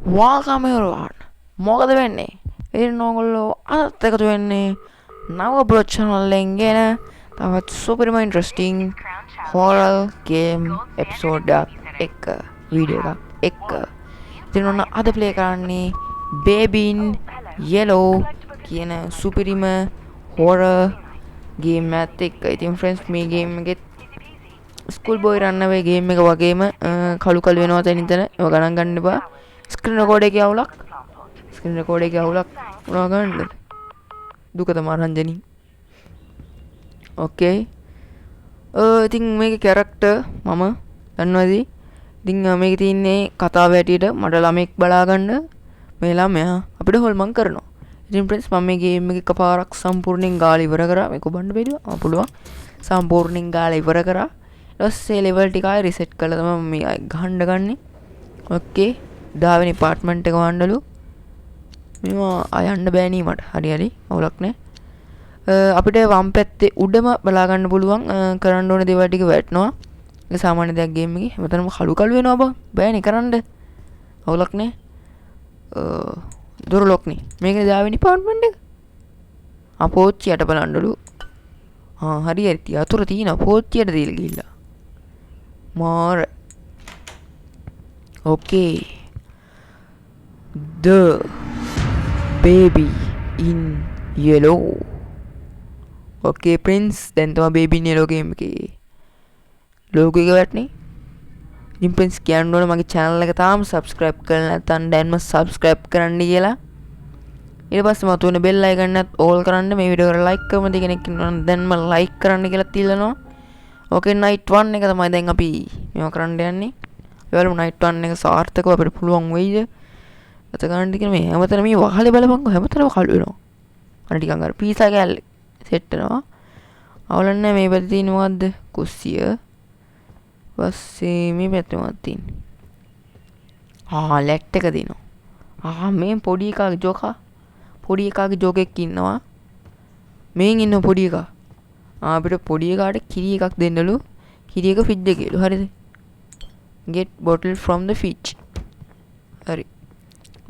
Welcome everyone. මොකද වෙන්නේ? ඉතින් ඕගොල්ලෝ අදත් එකතු වෙන්නේ නව බ්ලොග් channel එකෙන් ගෙන තවත් සුපර්ම ඉන්ටරෙස්ටිං horror game episode එකක් වීඩියෝ එකක්. ඉතින් ඔන්න අද ප්ලේ කරන්නේ Baby in Yellow කියන සුපිරිම horror game එකත් එක්ක. ඉතින් friends මේ game එකේ ස්කූල් බෝයි රන් අවේ ගේම් එක වගේම කළු කළු වෙනවා තැනින් තැන ඒව ගණන් ගන්න එපා. ස්ක්‍රීන් රෙකෝඩ් එකේ අවුලක් මොනවා ගන්නද? දුක තමයි රංජනි. ඕකේ. ඉතින් මේකේ කැරක්ටර් මම දන්නවද? ඉතින් මේකේ තියෙන්නේ කතාව හැටියට මට ළමෙක් බලා ගන්න මේ ළමයා අපිට හොල්මන් කරනවා. ඉතින් friends මම මේ ගේම් එක එකපාරක් සම්පූර්ණයෙන් ගාලා ඉවර කරා. මේක බණ්ඩ බැලුවා. පුළුවන්. සම්පූර්ණයෙන් ගාලා ඉවර කරා. ඊට ලෙවල් ටික ආයෙ රිසෙට් කරලා තමයි මේ ගහන්න ගන්නේ. ඕකේ. 10 වෙනි apartment එක වන්නලු. මේවා අයන්න බෑනී මට. හරි අවුලක් නෑ. අපිට වම් පැත්තේ උඩම බලා ගන්න පුළුවන් කරන්න ඕන දේවල් ටික වැටෙනවා. ඒක සාමාන්‍ය දෙයක් ගේම් එකේ. හැමතැනම කළු කළු වෙනවා බං. බෑනේ කරන්න. අවුලක් නෑ. දොර ලොක් නේ. මේකනේ 10 වෙනි apartment එක. අපෝච්චියට බලන්නලු. හරි අතුර තියෙන පෝච්චියට දීලා ගිහිල්ලා. මාර. Okay. The Baby in Yellow. Okay friends, දැන් තමයි Baby in Yellow game එකේ logo එක වැටනේ. ඉතින් friends කියන්න ඕනේ මගේ channel එක තාම subscribe කරලා නැත්නම් දැන්ම subscribe කරන්න කියලා. ඊට පස්සේ මතුවෙන bell icon එකත් all කරන්න. මේ වීඩියෝ එකට like කරමු කෙනෙක් ඉන්නවා නම් දැන්ම like කරන්න කියලා තියලනවා. Okay night 1 එක තමයි දැන් අපි මේවා කරන්න යන්නේ. ඒවලු night 1 එක සාර්ථකව අපිට පුළුවන් වෙයිද? අත ගන්න කියන මේ හැමතැනම මේ වහලේ බලපංකෝ හැමතැනම කළු වෙනවා. අර ටිකක් අර පීසා කැල්ලේ සෙට් වෙනවා. අවුලන්නේ මේ පැත්තේ තියෙන මොකද්ද? කුස්සිය. පස්සේ මේ පැත්තේ මොකක්ද තියෙන්නේ? ලැට් එක දිනවා. මේ පොඩි එකාගේ ජෝකා. පොඩි එකාගේ ජෝකෙක් ඉන්නවා. මේන් ඉන්න පොඩි එකා. අපිට පොඩි එකාට කිරි එකක් දෙන්නලු. කිරි එක ෆ්‍රිජ් එකේලු. හරිද? Get bottle from the fridge. හරි.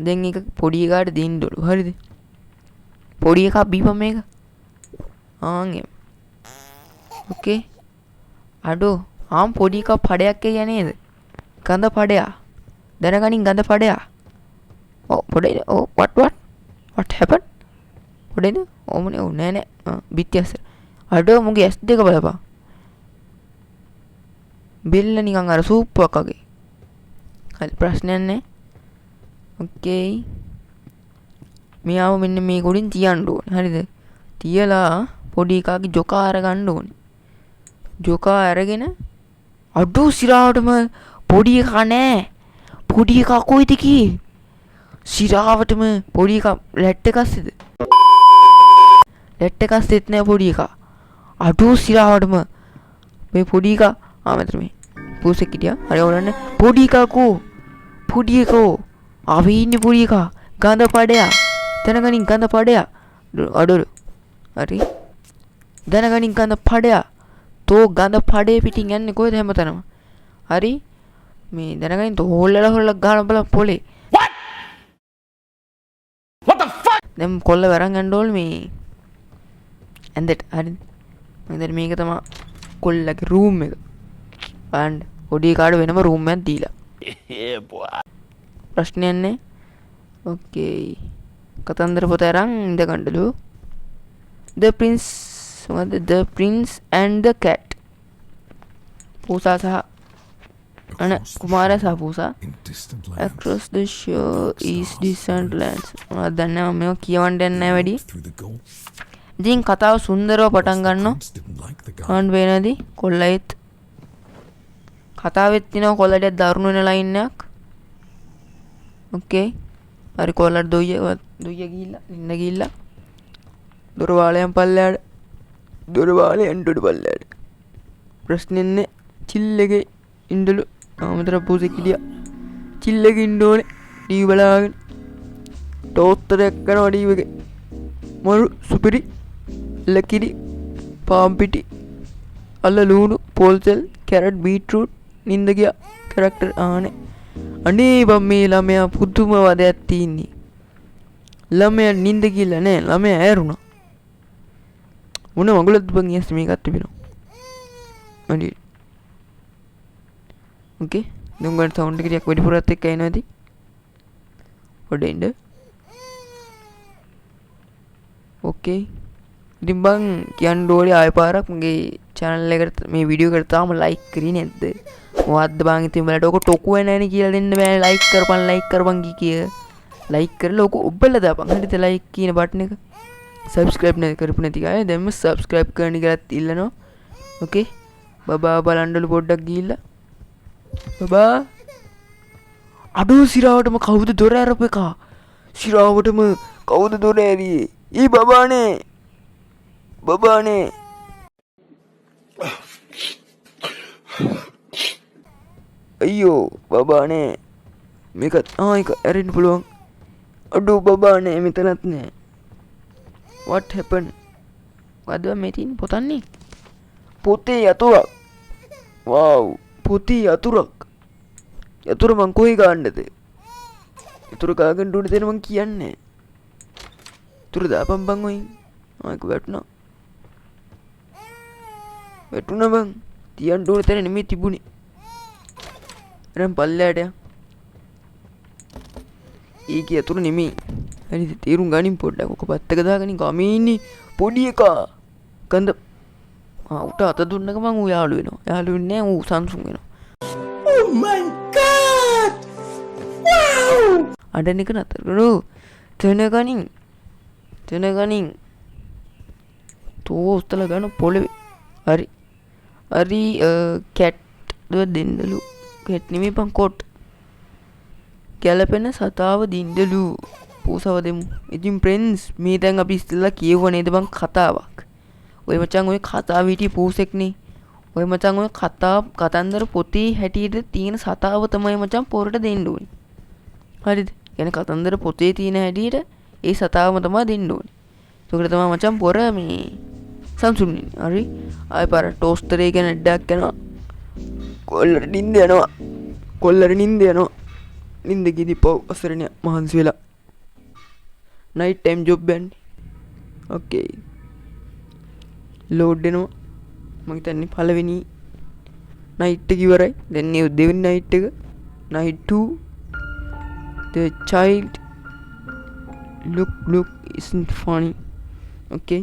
දැන් එක පොඩි එකාට දෙන්නලු. හරිද? පොඩි එකා බීපම් මේක. එම්. ඕකේ. අඩෝ. පොඩි එකා පඩයක් කිය නේද? ගඳ පඩයා. දැනගනින් ගඳ පඩයා. පොඩේ. what happened? පොඩේද? ඕමනේ. නෑ. බිත්තියස්ස. අඩෝ මුගේ S2 බලපන්. බෙල්ල නිකන් අර සූප් එකක් වගේ. හරි ප්‍රශ්නයක් නෑ. ඕකේ. මෙයාව මෙන්න මේ ගොඩින් තියන්න ඕනේ. හරිද? තියලා පොඩි එකාගේ ජොකා අරගන්න ඕනේ. ජොකා අරගෙන අඩෝ සිරාවටම පොඩි එකා නෑ. පොඩි එකා කොයිද කී? සිරාවටම පොඩි එකා ලැට් එකක් ඇස්සෙද? ලැට් එකක් ඇස්සෙත් නෑ පොඩි එකා. අඩෝ සිරාවටම මේ පොඩි එකා මෙතන මේ පූසෙක් හිටියා. හරි ඕනන්නේ පොඩි එකා කෝ? පොඩි එකෝ. ආවේ ඉන්නේ පොඩි එකා. ගඳ පඩයා. දැනගනින් ගඳ පඩයා. අඩෝ. හරි. දැනගනින් ගඳ පඩයා. තෝ ගඳ පඩේ පිටින් යන්නේ කොහෙද හැමතැනම? හරි. මේ දැනගනින් තෝ හොල්ලලා ගහන බල පොලේ. What the fuck? දැන් කොල්ල වරන් යන්න ඕනේ මේ ඇන්දට. හරිද? මම මේක තමයි කොල්ලගේ රූම් එක. බලන්න පොඩි කාඩ වෙනම රූම් එකක් දීලා. ප්‍රශ්නයක් නැහැ. ඕකේ. කතන්දර පොත අරන් ඉඳ ගන්නලු. The Prince and the Cat. පූසා සහ කුමාරයා සහ පූසා across the shore is distant lands. මොනවද දන්නේ මම මේක කියවන්න යන්නේ නැහැ වැඩි. ඉතින් කතාව සුන්දරව පටන් ගන්නවා. කවුන්ට් වෙනදී කොල්ලයිත් කතාවෙත් තියෙනවා කොල්ලට දරුණු වෙන ලයින් එකක්. ඕකේ. හරි කොල්ලට දොයිය ගිහිල්ලා ඉන්න ගිහිල්ලා දොර වාලයන් පල්ලයට පල්ලයට ප්‍රශ්නේ නැහැ. චිල් එකේ ඉන්නලු. මෙතන පූසෙක් හිටියා. චිල් එකේ ඉන්න ඕනේ. ටීවී බලාගෙන ටෝස්ටරයක් කරනවා ටීවී එකේ. මරු සුපිරි ලකිරි පාම්පිටි අල්ල ලුණු පෝල්සෙල් කැරට් බීට්රූට් නින්ද ගියා කැරක්ටර් ආනේ අනේ බම් මේ ළමයා පුදුම වදයක් තියන්නේ. ළමයා නිින්ද ගිහලා නෑ. ළමයා ඇරුණා. මොන මගුලද බං යස් මේකත් තිබෙනවා. අනේ. ඕකේ. දැන් ගන්න සවුන්ඩ් එක ටිකක් වැඩිපුරත් එක්ක එනවා ඇති. ඔඩ එන්න. ඕකේ. ඉතින් බං කියන්න ඕනේ ආයෙ පාරක් මගේ channel එකට මේ වීඩියෝ එකට තාම like කරේ නැද්ද? මොකද්ද බං ඉතින් බලට ඔක ටොකු වෙන්නේ නැණි කියලා දෙන්න බෑ. like කරපන් කිය. like කරලා ඔක ඔබලා දාපන්. හරිද like කියන බටන් එක. subscribe කරපු නැති අය දැන්ම subscribe කරන්න කියලාත් ඉල්ලනවා. ඕකේ. බබා බලන්නලු පොඩ්ඩක් ගිහිල්ලා. බබා අඩෝ සිරාවටම කවුද දොර අරපු එක? සිරාවටම කවුද දොර ඇරියේ? ඊ බබානේ. බබානේ. අයියෝ බබානේ. මේක එක ඇරෙන්න පුළුවන්. අඩෝ බබානේ මෙතනත් නෑ. what happened? මොකද්ද මේ තියෙන්නේ පොතන්නේ? පොතේ යතුරක්. wow පොතේ යතුරක්. යතුර මං කොහේ ගන්නද? යතුර කාගෙන දුන්න දෙන මං කියන්නේ. යතුර දාපන් බං ඔයින්. ආයක වැටුණා. වැටුණා බං. තියන්න ඕන තැන නෙමෙයි තිබුණේ. එරන් පල්ලයට යා. ඒකේ යතුර නෙමෙයි. හරිද? තීරුම් ගනින් පොඩ්ඩක්. ඔක පැත්තක දාගනින් ගමේ ඉන්නේ පොඩි එකා. කන්ද උට අත දුන්නක මං ඌ යාළු වෙනවා. යාළු වෙන්නේ නෑ ඌ සංසුන් වෙනවා. Oh my god! Wow! අඩන එක නතර කරෝ. තනගනින්. තෝ උස්තල ගන්න පොළවේ. හරි. හරි කැට් දෙන්නලු. කැට් නෙමෙයි පන් කොට්. ගැලපෙන සතාව දින්දලු. පූසව දෙමු. ඉතින් ප්‍රෙන්ඩ්ස් මේ දැන් අපි ඉස්සෙල්ලා කියවුව නේද බං කතාවක්. ඔය මචං ඔය කතාව හිටිය පූසෙක්නේ. ඔය මචං ඔය කතන්දර පොතේ හැටියට තියෙන සතාව තමයි මචං පොරට දෙන්න ඕනේ. හරිද? يعني කතන්දර පොතේ තියෙන හැටියට ඒ සතාවම තමයි දෙන්න ඕනේ. ඒකට තමයි මචං පොර මේ සම්සුන් වෙන්නේ. හරි? ආයෙ පාර ටෝස්ටරේ ගැන ඩක් යනවා. කොල්ලට නිින්ද යනවා. නිින්ද ගිහි පො අසරණ මහන්සි වෙලා. night time job යන්නේ. okay. load වෙනවා. මම හිතන්නේ පළවෙනි night එක ඉවරයි. දැන් මේ දෙවෙනි night එක night 2 the child look isn't funny. okay.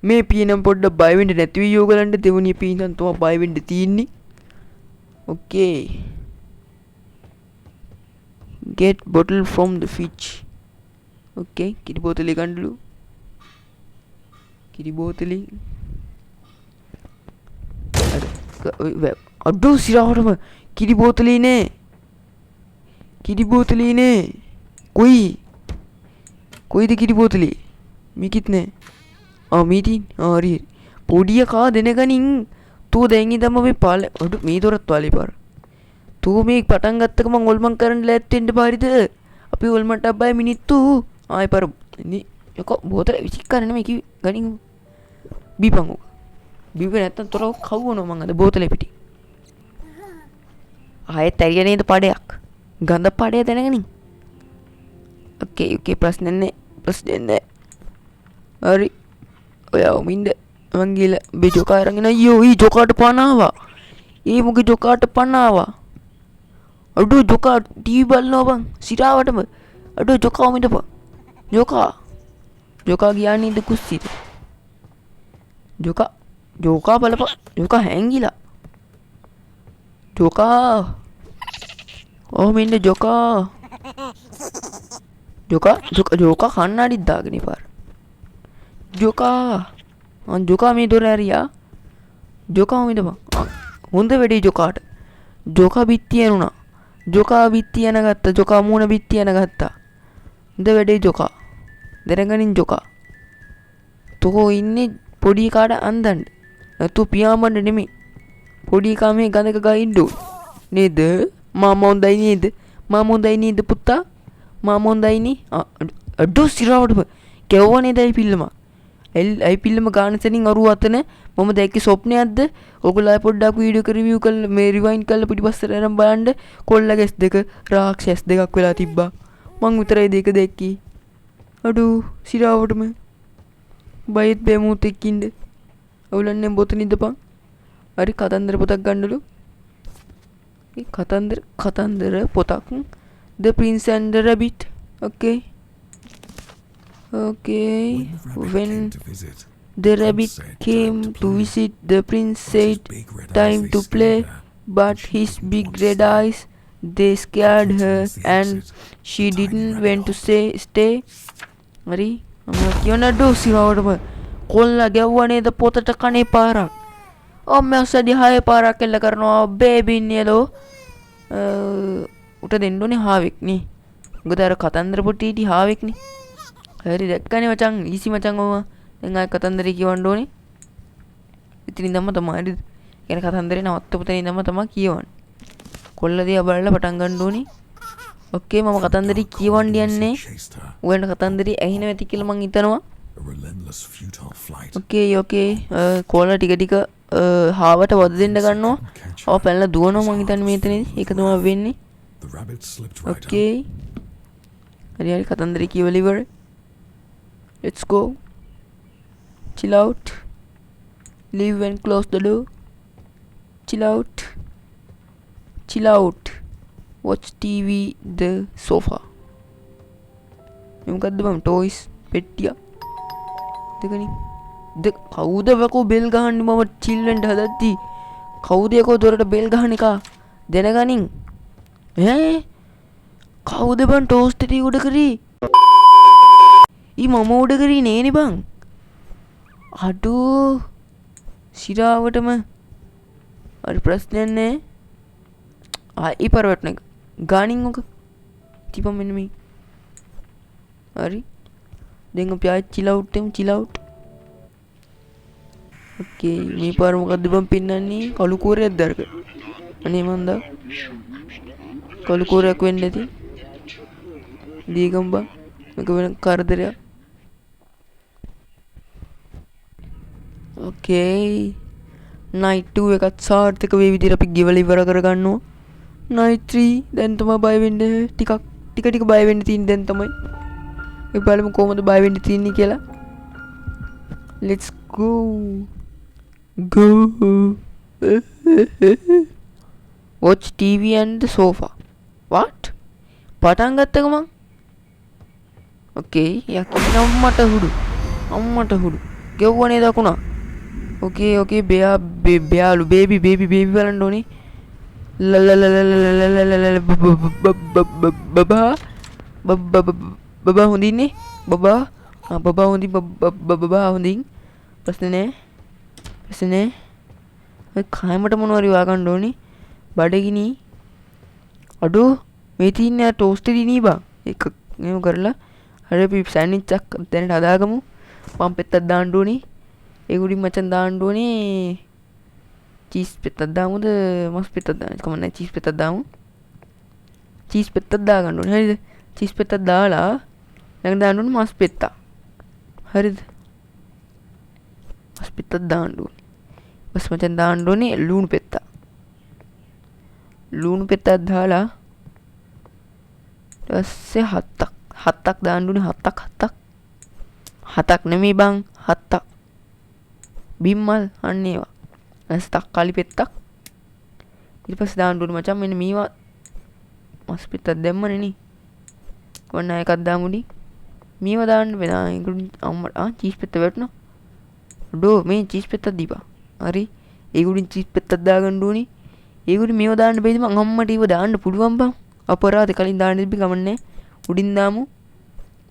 මේ පීනම් පොඩ්ඩක් බය වෙන්න නැති වෙයි ඕගලන්ට. දෙවෙනි පීනම් තමයි බය වෙන්න තියෙන්නේ. okay. get bottle from the fridge. okay. කිරි බෝතලෙ ගන්නලු. කිරි බෝතලෙ අඩෝ සිරාවටම කිරි බෝතලේ නේ. කොයිද කිරි බෝතලේ? මේකෙත් නෑ. මීටින් හරි. පොඩිය කා දෙනගනින්. තෝ දැන් ඉඳන්ම මේ පාල අඩු මේ දොරත් වාලේ පාර. තෝ මේ පටන් ගත්තක මං ඔල්මන් කරන්න ලෑත් වෙන්න පාරිද? අපි ඔල්මන්ට අබ්බයි මිනිත්තු. ආයි පාර. යක බෝතල විසික් කරන්න මේ කිවි ගනින්. බීපන් ඕක. බීපේ නැත්තම් තොරව කවුවනවා මං අද බෝතලේ පිටි. ආයෙත් ඇරිය නේද පඩයක්. ගඳ පඩය දැනගනින්. okay ප්‍රශ්න නැහැ. හරි. ඔයා මින්ද මං ගිහලා මේ ජොකා අරගෙන අයියෝ ඊ ජොකාට පණ ආවා. මොකේ ජොකාට පණ ආවා. අඩෝ ජොකා ටීවී බලනවා බං සිරාවටම. අඩෝ ජොකා මින්දපන්. ජොකා ගියා නේද කුස්සියට. ජොකා බලපන්. ජොකා හැංගිලා. මින්ද ජොකා කන්නඩිත් දාගෙන ඉපාර. ජොකා මේ දොර ඇරියා. ජොකා මින්දපන්. හොඳ වැඩේ ජොකාට. ජොකා බිත්තිය යනුණා. ජොකා බිත්තිය යන ගත්තා. ජොකා මූණ බිත්තිය යන ගත්තා. හොඳ වැඩේ ජොකා. දැනගනින් ජොකා. තෝ ඉන්නේ පොඩි කාට අන්දන්න. නැතු පියාඹන්න නෙමෙයි. පොඩි කා මේ ගඳක ගා ඉන්න ඕන. නේද? මාමා හොඳයි නේද පුතා? මාමා හොඳයිනේ. අඩෝ සිරාවටම කැවුවා නේද පිල්ලම. ඇයි පිල්ලම ගාන සෙනින් අරු අතන මම දැක්කේ ස්වප්නයක්ද? ඔයගොල්ලෝ පොඩ්ඩක් වීඩියෝ එක රිවිව් කරලා මේ රිවයින්ඩ් කරලා පිටිපස්සට අරන් බලන්න කොල්ලගේ S2 රාක්ෂස් දෙකක් වෙලා තිබ්බා. මං විතරයි දෙක දැක්කේ. අඩු සිරාවටම බයිත් බෑමුත් එක්කින්ද. අවුලන්නේ බොතන ඉඳපන්. හරි කතන්දර පොතක් ගන්නලු. මේ කතන්දර පොතක්. The Prince and the Rabbit. Okay. When the rabbit came to visit, the prince said, "Time to play." But his big red eyes, they scared her, and she didn't want to stay. Mari, amma kiyana do sirawatama kolla gewwane da potata kane parak. Amma sadi haye parak kella karnawa baby nelo. උට දෙන්න ඕනේ හාවෙක් නේ. මොකද අර කතන්දර පොට්ටිටි හාවෙක් නේ. හරි දැක්කනේ මචං ඊසි මචං ඔව. දැන් ආයෙ කතන්දරේ කියවන්න ඕනේ. ඉතින් ඉඳන්ම තමයි හරිද? කියන්නේ කතන්දරේ නවත්තපු තැන ඉඳන්ම තමයි කියවන්නේ. කොල්ල දිහා බලලා පටන් ගන්න ඕනේ. ඕකේ මම කතන්දරේ කියවන්න යන්නේ. ඔයන්ට කතන්දරේ ඇහිනව ඇති කියලා මං හිතනවා. ඕකේ කොල්ල ටික හාවට වද දෙන්න ගන්නවා. ඔව් පැනලා දුවනවා මං හිතන්නේ මේතනදී. ඒක තමයි වෙන්නේ. ඕකේ. හරි කතන්දරේ කියවලා ඉවරයි. Let's go. Chill out. Leave and close the door. Chill out. Watch TV the sofa. මොකද්ද බම් toys පෙට්ටිය. දෙකනේ. කවුද වකෝ බෙල් ගහන්නේ මම chill වෙන්න හදද්දි. කවුද යකෝ දොරට බෙල් ගහන එක දැනගනින්. කවුද බං ටෝස්ට් ටික උඩ කරේ? මම උඩ කරේ නේනේ බං. අඩෝ සිරාවටම හරි ප්‍රශ්නයක් නෑ. ආයි පරවටන ගානින් ඔක තිබම මෙන්න මේ. හරි දැන් අපි ආයි chill out. ඕකේ මේ පාර මොකද්ද බං පින්නන්නේ? කළු කෝරයක් දරක. අනේ මන්දා කළු කෝරයක් වෙන්න ඇති. දීගම් බං මේක වෙන කරදරයක්. Okay. Night 2 එකත් සාර්ථක වේ විදිහට අපි ගෙවල ඉවර කරගන්නවා. Night 3 දැන් තමයි බය වෙන්නේ ටික බය වෙන්න තියෙන දැන් තමයි. අපි බලමු කොහොමද බය වෙන්න තියෙන්නේ කියලා. Let's go. Watch TV and the sofa. What? පටන් ගත්ත ගමන්. Okay. යකින් අම්මට හුඩු. ගෙව්වනේ දකුණා. Okay බෙයාලු baby බලන්න ඕනේ. බබා හොඳින්නේ බබා හොඳින් ප්‍රශ්න නෑ ඔය කයමට මොනවරි වාගන්න ඕනේ බඩගිනි අඩෝ මේ තියන්නේ ටෝස්ට් දිනී බා එක මෙහෙම කරලා හරි අපි සෑන්ඩ්විච් එකක් දැනට හදාගමු පම් පෙත්තක් දාන්න ඕනේ ඒ උඩින් මචන් දාන්න ඕනේ චීස් පෙත්තක් දාමුද මස් පෙත්තක් දාන්න කමන්නේ චීස් පෙත්තක් දාමු චීස් පෙත්තක් දාගන්න ඕනේ හරිද චීස් පෙත්තක් දාලා ළඟ දාන්න ඕනේ මස් පෙත්තක් හරිද මස් පෙත්තක් දාන්න ඕනේ බස් මචන් දාන්න ඕනේ ලුණු පෙත්තක් දාලා ඊපස්සේ හතක් දාන්න ඕනේ හතක් නෙමෙයි බං හතක් බිම්මල් අන්න ඒවා නැස් තක්කාලි පෙත්තක් ඊට පස්සේ දාන්න ඕනේ මචං මෙන්න මේවා මස් පෙත්තක් දැම්මනේ නේ ඔන්න එකක් දාමුඩි මේවා දාන්න වෙනා ඒගොල්ලෝ අම්මා චීස් පෙත්ත වැටුණා ඩෝ මේ චීස් පෙත්තක් දීපා හරි ඒගොල්ලෝ චීස් පෙත්තක් දාගන්න ඕනේ ඒගොල්ලෝ මේවා දාන්න බැයිද මං අම්මට ඒව දාන්න පුළුවන් බං අපරාධ කලින් දාන්න තිබ්බි ගමන්නේ උඩින් දාමු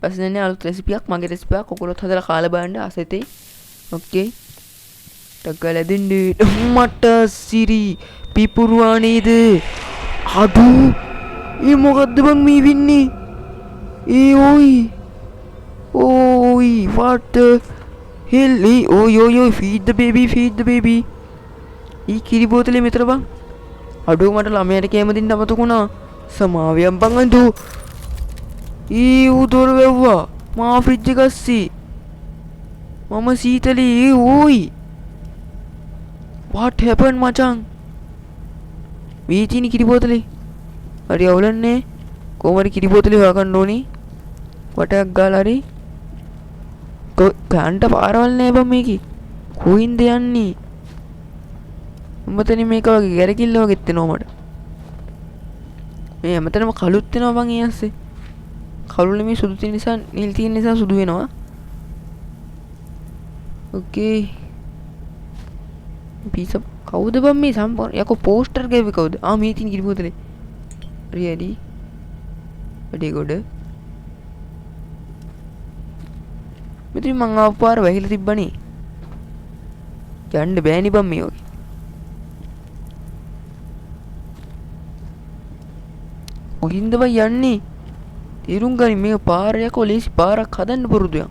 පස්සේ නේ අලුත් රෙසිපියක් මගේ රෙසිපියක් ඔකොලොත් හදලා කාලා බලන්න ආසෙතේ ඕකේ ටග්ගල දෙන්නේ මට සිරි පිපුරුවා නේද අඩු ඒ මොකද්ද බං මේ වෙන්නේ ඒ ඕයි what the hell ඕයි feed the baby ඊ කිරි බෝතලේ මෙතන බං අඩෝ මට ළමයට කැම දෙන්න අමතකුණා සමාවියම් බං අඳු ඊ උදොර වෙව්වා මා ෆ්‍රිජ් එක ගස්සී මම සීතලේ ඕයි. What happened මචං? මේ තියෙන කිරි බෝතලේ. හරි අවුලන්නේ. කොහමද කිරි බෝතලේ හොයාගන්න ඕනි? වටයක් ගාලා හරි. ගාන්ට පාරවල් නෑ බං මේකේ. කොයින්ද යන්නේ? උඹතනේ මේක වගේ ගැරකිල්ල වගේත් වෙනවා මට. මේ හැමතැනම කළුත් වෙනවා බං ඊයස්සේ. කළු නෙමෙයි සුදු තියෙන නිසා නිල් තියෙන නිසා සුදු වෙනවා. ඕකේ. පිස කවුද බං මේ සම්පූර්ණ යකෝ පෝස්ටර් ගේවේ කවුද? මේ තියෙන කිරි බෝතලේ. හරි. වැඩි ගොඩ. මෙතන මං ආව පාර වැහිලා තිබ්බනේ. යන්න බෑනි බං මේ වගේ. කොහින්ද බං යන්නේ? තීරුම් ගනි මේ පාර යකෝ ලේසි පාරක් හදන්න පුරුදු යන්.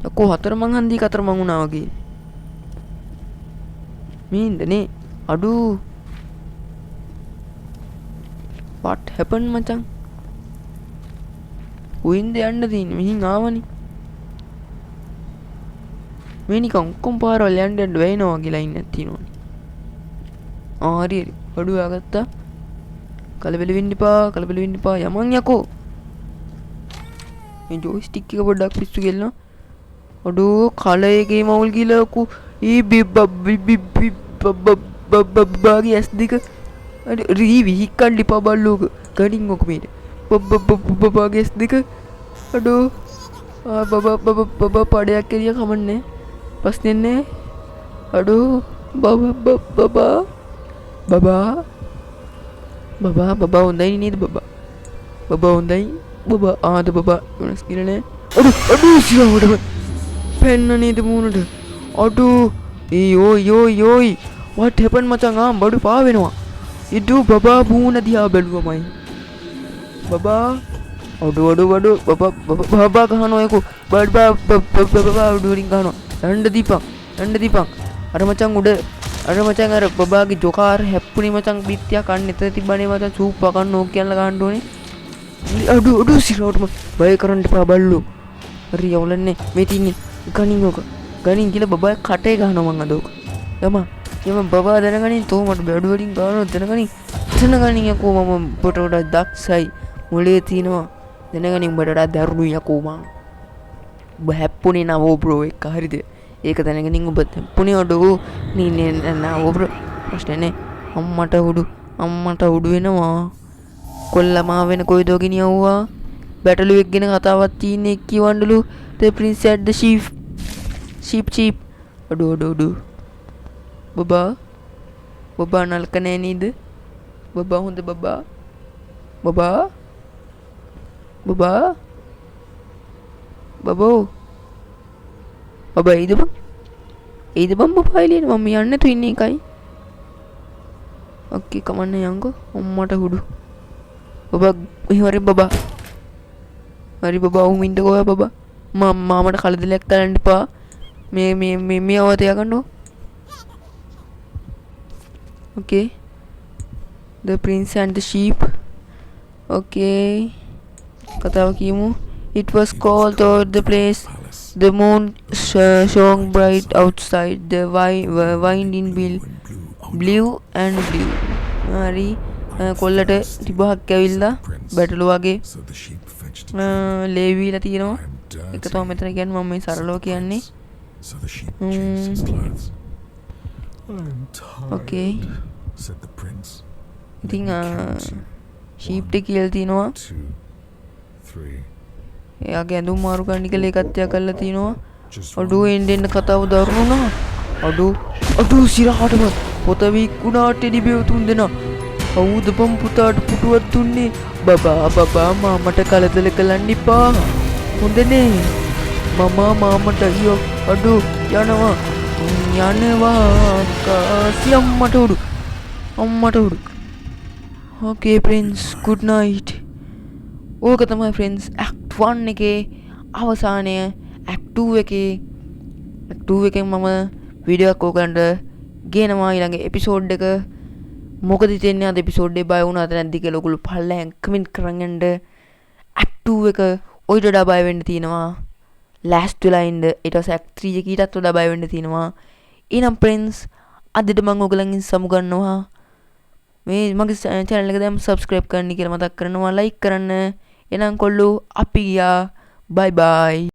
යකෝ හතර මං හන්දිය කතර මං වුණා වගේ. මීන්දනේ අඩු. what happened මචං? කොහින්ද යන්න තියෙන්නේ? මෙහින් ආවනේ. මේ නිකන් ඔක්කොම පාරවල් යන්න වෙනවා වගේ ලයින් එකක් තියෙනවනේ. හරි. අඩු ආගත්තා. කලබල වෙන්න එපා යමන් යකෝ. මේ ජොයිස්ටික් එක පොඩ්ඩක් පිස්සු ගෙල්ලනවා. අඩෝ කලයේගේ මවුල් ගිලකු ඊ බබ්බාගේ ඇස් දෙක రీ විහික්කන් ලිපා බල්ලෝක ගණින් ඔක මේට බබ්බාගේ ඇස් දෙක අඩෝ බබා පඩයක් කෙරිය කමන්නේ ප්‍රශ්නේ නෑ. අඩෝ බබා හොඳයි නේද බබා හොඳයි බබා ආද බබා වෙනස් කියලා නෑ. අඩෝ සිරවඩ පෙන්න නේද මූණට. අඩෝ යෝයි what happened මචං? බඩු පා වෙනවා. ඉදු බබා මූණ දිහා බැලුවමයි. බබා අඩෝ බබා ගහනවා යකෝ. බබා උඩින් ගහනවා. යන්න දීපන්. අර මචං අර බබාගේ ජොකාර හැප්පුණේ මචං බිත්තියක් අන්න එතන තිබ්බනේ මචං සූප් කන්න ඕක කියලා ගහන්න ඕනේ. අඩෝ සිරවටම බය කරන්න එපා බල්ලෝ. හරි යවලන්නේ මේ තින්නේ ගණින් කියලා බබා කටේ ගහනවා මං අද ඕක. යම බබා දැනගනින් තෝ මට බැඩු වලින් ගානවා දැනගනින් යකෝ මම පොට වඩා දක්ෂයි මොලේ තියනවා දැනගනින් උඹට වඩා දරුණු යකෝ මං. ඔබ හැප්පුණේ නවෝ බ්‍රෝ එක හරිද? ඒක දැනගනින් ඔබ හැප්පුණේ අඩෝ නී නවෝ බ්‍රෝ ප්‍රශ්නේ නේ. අම්මට උඩු වෙනවා. කොල්ලමා වෙන කොයිදෝ ගෙනියවුවා. බැටළුවෙක් ගැන කතාවක් තියෙන්නේ කියවන්නලු. the prince at the sheep අඩෝ බබා නල්ක නෑ නේද? බබා හොඳ බබා ඒද බං බබා එළියට මම යන්න තු ඉන්නේ එකයි. ඔක්කේ කමන්න යංගෝ. අම්මට හුඩු බබා මෙහෙවරේ බබා. හරි බබා උමින්ද කොයා බබා. මාමට කලදලයක් කරන්න එපා. මේ අවතය ගන්නෝ. okay the prince and the sheep. okay katawa kimu. It was cold over the place. The moon shone bright outside. The wind in blew and blew. hari කොල්ලට තිබහක් ඇවිල්ලා බැටළු වගේ ලේවිලා තියෙනවා. එක තමයි මෙතන කියන්නේ මම මේ සරලව කියන්නේ. okay ඉතින් ෂීප් එක කියලා තියෙනවා. එයාගේ ඇඳුම් මාරු කරන්න කියලා ඒකත් එයා කරලා තියෙනවා. අඩෝ එන්න කතාව දරුණුනා. අඩෝ සිරහටම පොත විකුණාට එඩිබේ තුන් දෙනා. කවුද බම් පුතාට පුටුවක් දුන්නේ? බබා මාමට කලදල කළන්න එපා. හොඳනේ මාමට අයියෝ. අඩෝ යනවා කාසි අම්මට උඩු. okay friends good night. ඕක තමයි friends act 1 එකේ අවසානය. act 2 එකෙන් මම වීඩියෝ එකක් ඕකන්ට ගේනවා ඊළඟ එපිසෝඩ් එක. මොකද හිතෙන්නේ අද එපිසෝඩ් එක බය වුණාද නැද්ද කියලා ඔයගොල්ලෝ පල්ලෙන් කමෙන්ට් කරන් යන්න. act 2 එක ඔයිට වඩා බය වෙන්න තියෙනවා. ලෑස්ති වෙලා ඉන්න. ඊට පස්සේ ඇක්ට් 3 එක ඊටත් වඩා බය වෙන්න තියෙනවා. එහෙනම් friends අදට මම ඔයගලන්ගෙන් සමුගන්නවා. මේ මගේ channel එක දැන් subscribe කරන්න කියලා මතක් කරනවා. like කරන්න. එහෙනම් කොල්ලෝ අපි ගියා. bye bye.